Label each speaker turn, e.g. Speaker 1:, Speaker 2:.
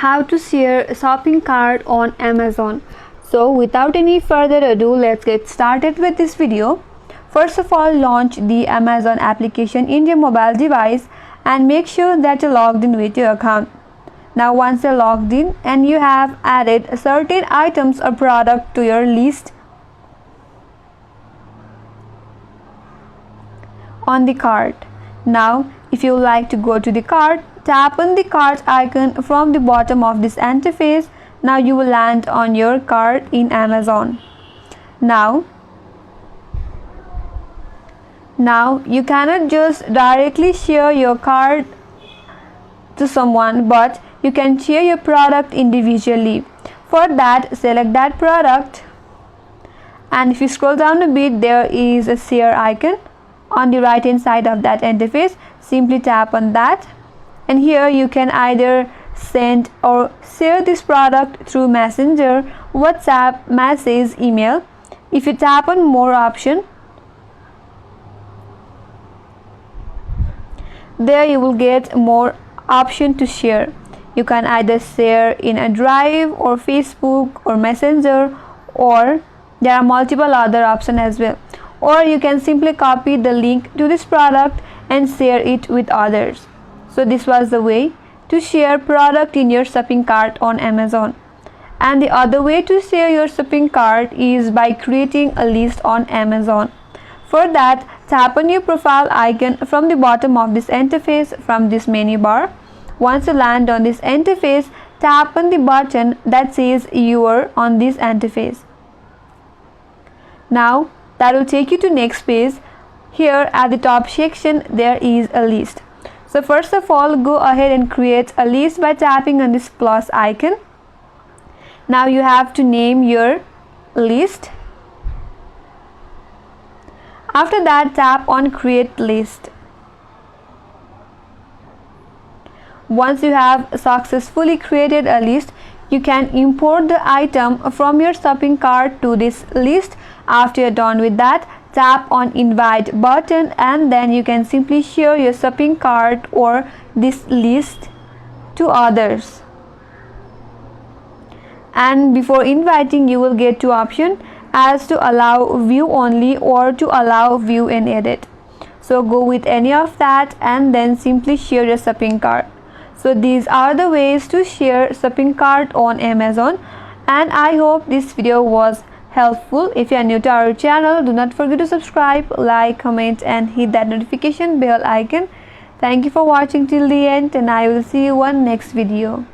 Speaker 1: How to share a shopping cart on Amazon. So without any further ado, let's get started with this video. First of all, launch the Amazon application in your mobile device and make sure that you're logged in with your account. Now once you're logged in and you have added certain items or product to your list on the cart. Now if you like to go to the cart, tap on the cart icon from the bottom of this interface. Now you will land on your cart in Amazon. Now you cannot just directly share your cart to someone, but you can share your product individually. For that, select that product, and if you scroll down a bit, there is a share icon on the right hand side of that interface. Simply tap on that, and here you can either send or share this product through Messenger, WhatsApp, message, email. If you tap on more option, there you will get more option to share. You can either share in a Drive or Facebook or Messenger, or there are multiple other options as well. Or you can simply copy the link to this product and share it with others. So this was the way to share product in your shopping cart on Amazon. And the other way to share your shopping cart is by creating a list on Amazon. For that, tap on your profile icon from the bottom of this interface from this menu bar. Once you land on this interface, tap on the button that says "Your" on this interface. Now that will take you to next page. Here at the top section there is a list. So first of all, go ahead and create a list by tapping on this plus icon. Now you have to name your list. After that, tap on create list. Once you have successfully created a list, you can import the item from your shopping cart to this list. After you're done with that, tap on invite button, and then you can simply share your shopping cart or this list to others. And before inviting, you will get two options as to allow view only or to allow view and edit. So go with any of that and then simply share your shopping cart. So these are the ways to share shopping cart on Amazon, and I hope this video was helpful. If you are new to our channel, do not forget to subscribe, like, comment and hit that notification bell icon. Thank you for watching till the end, and I will see you on next video.